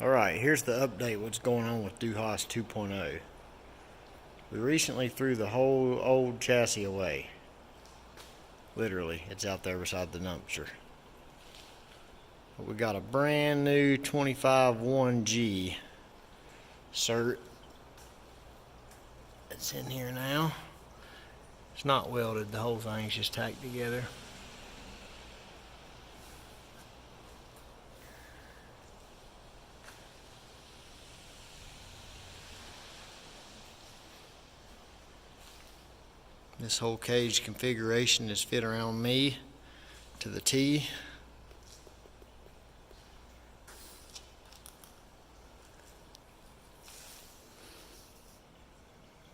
Alright, here's the update what's going on with Hast 2.0. We recently threw the whole old chassis away. Literally, it's out there beside the dumpster. But we got a brand new 25-1G cert. It's in here now. It's not welded, the whole thing's just tacked together. This whole cage configuration is fit around me to the T.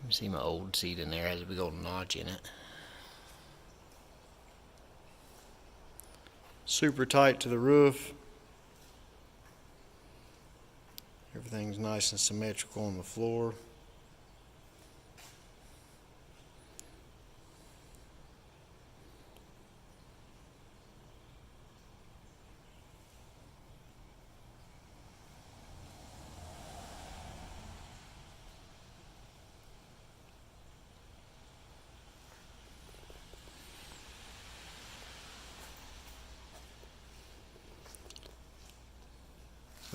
You see my old seat in there has a big old notch in it. Super tight to the roof. Everything's nice and symmetrical on the floor.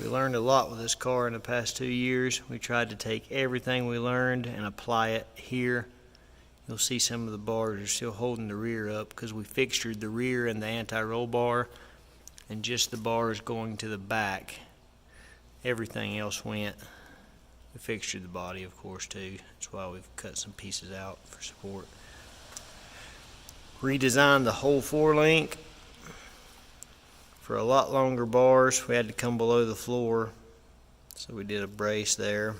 We learned a lot with this car in the past 2 years. We tried to take everything we learned and apply it here. You'll see some of the bars are still holding the rear up because we fixtured the rear and the anti-roll bar and just the bars going to the back. Everything else went. We fixtured the body, of course, too. That's why we've cut some pieces out for support. Redesigned the whole floor link. For a lot longer bars, we had to come below the floor, so we did a brace there.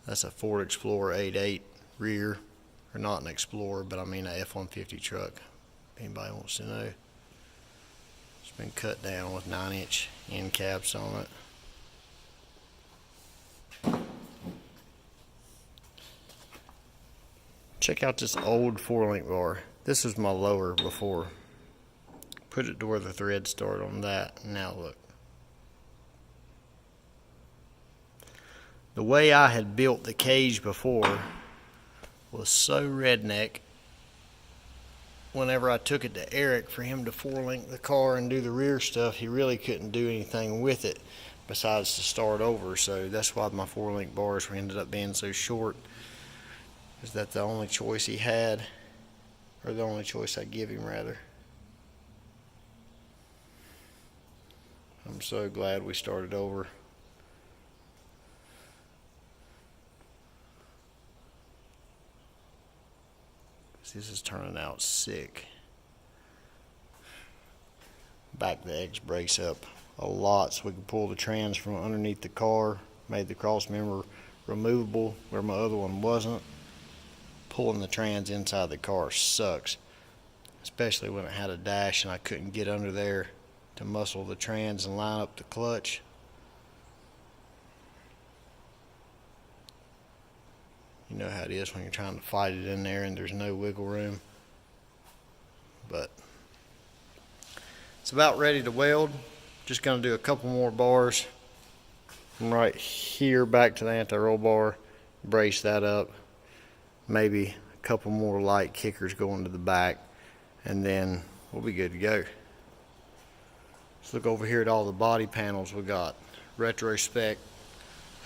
That's a Ford Explorer 8.8 rear, or not an Explorer, but I mean a F-150 truck, if anybody wants to know. It's been cut down with 9-inch end caps on it. Check out this old 4-link bar. This was my lower before. Put it to where the threads start on that. Now look. The way I had built the cage before was so redneck. Whenever I took it to Eric for him to 4-link the car and do the rear stuff, he really couldn't do anything with it besides to start over. So that's why my 4-link bars ended up being so short. Is that the only choice he had, or the only choice I give him rather? I'm so glad we started over. This is turning out sick. Back the X brace up a lot so we can pull the trans from underneath the car. Made the cross member removable where my other one wasn't. Pulling the trans inside the car sucks, especially when it had a dash and I couldn't get under there to muscle the trans and line up the clutch. You know how it is when you're trying to fight it in there and there's no wiggle room. But it's about ready to weld. Just going to do a couple more bars from right here back to the anti-roll bar, brace that up. Maybe a couple more light kickers going to the back, and then we'll be good to go. Let's look over here at all the body panels we got. Retrospect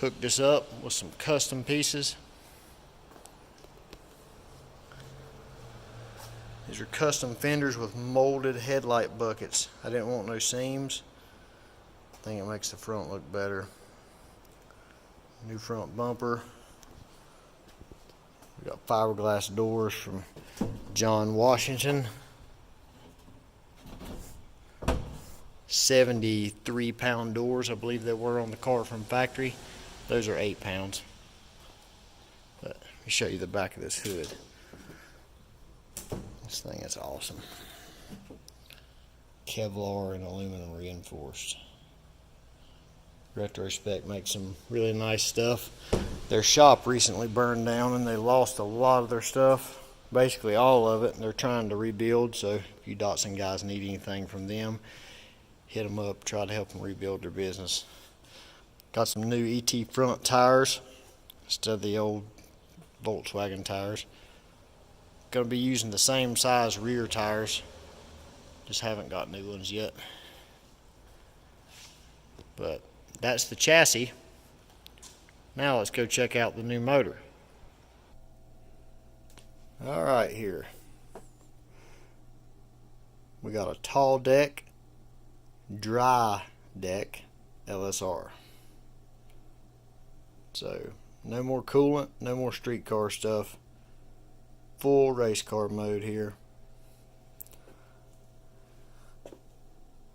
hooked this up with some custom pieces. These are custom fenders with molded headlight buckets. I didn't want no seams. I think it makes the front look better. New front bumper. We got fiberglass doors from John Washington. 73-pound doors, I believe they were on the car from factory. Those are 8 pounds. But let me show you the back of this hood. This thing is awesome. Kevlar and aluminum reinforced. Retrospect makes some really nice stuff. Their shop recently burned down and they lost a lot of their stuff. basically all of it. They're trying to rebuild, so if you Datsun guys need anything from them, hit them up, try to help them rebuild their business. Got some new ET front tires instead of the old Volkswagen tires. Going to be using the same size rear tires, just haven't got new ones yet. But that's the chassis. Now let's go check out the new motor. Alright, here we got a tall deck, dry deck LSR. So no more coolant, no more street car stuff. Full race car mode here.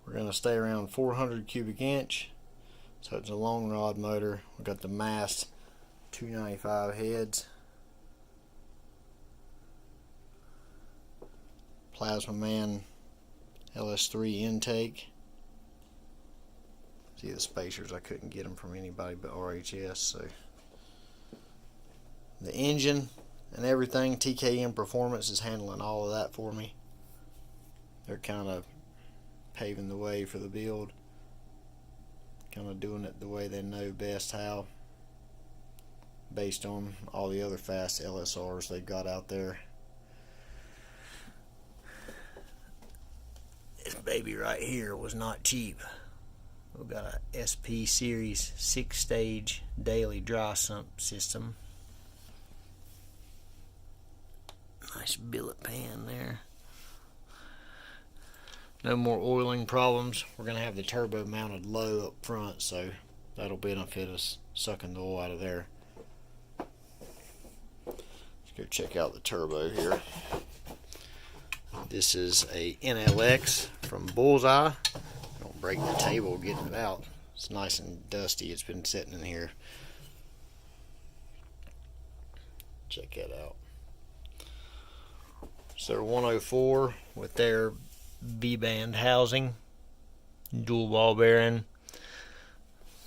We're going to stay around 400 cubic inch. So it's a long rod motor. We've got the Mast 295 heads. Plasma Man LS3 intake. See the spacers, I couldn't get them from anybody but RHS. So the engine and everything, TKM Performance is handling all of that for me. They're kind of paving the way for the build, kind of doing it the way they know best how, based on all the other fast LSRs they've got out there. This baby right here was not cheap. We've got a SP Series 6-stage daily dry sump system. Nice billet pan there. No more oiling problems. We're going to have the turbo mounted low up front, so that'll benefit us sucking the oil out of there. Let's go check out the turbo here. This is a NLX from Bullseye. Don't break the table getting it out. It's nice and dusty. It's been sitting in here. Check that out. So 104 with their V-band housing, dual ball bearing.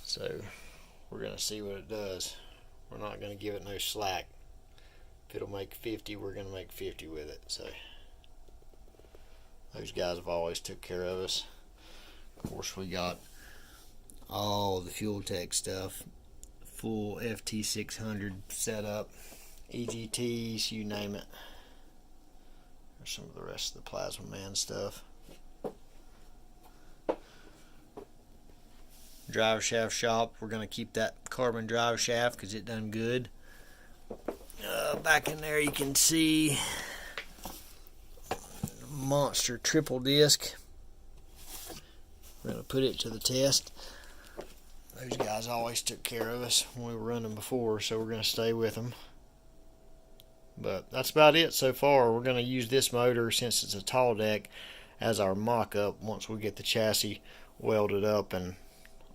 So we're going to see what it does. We're not going to give it no slack. If it'll make 50, we're going to make 50 with it. So those guys have always took care of us. Of course, we got all the Fuel Tech stuff, full FT600 setup, EGTs, you name it. There's some of the rest of the Plasma Man stuff. Drive shaft shop, we're going to keep that carbon drive shaft because it done good. Back in there you can see monster triple disc. We're going to put it to the test. Those guys always took care of us when we were running before, so we're going to stay with them. But that's about it so far. We're going to use this motor, since it's a tall deck, as our mock-up once we get the chassis welded up and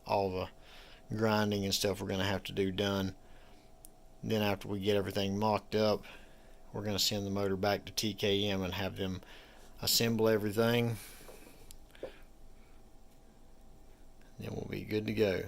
all the grinding and stuff we're going to have to do done. Then after we get everything mocked up, we're going to send the motor back to TKM and have them assemble everything. Then we'll be good to go.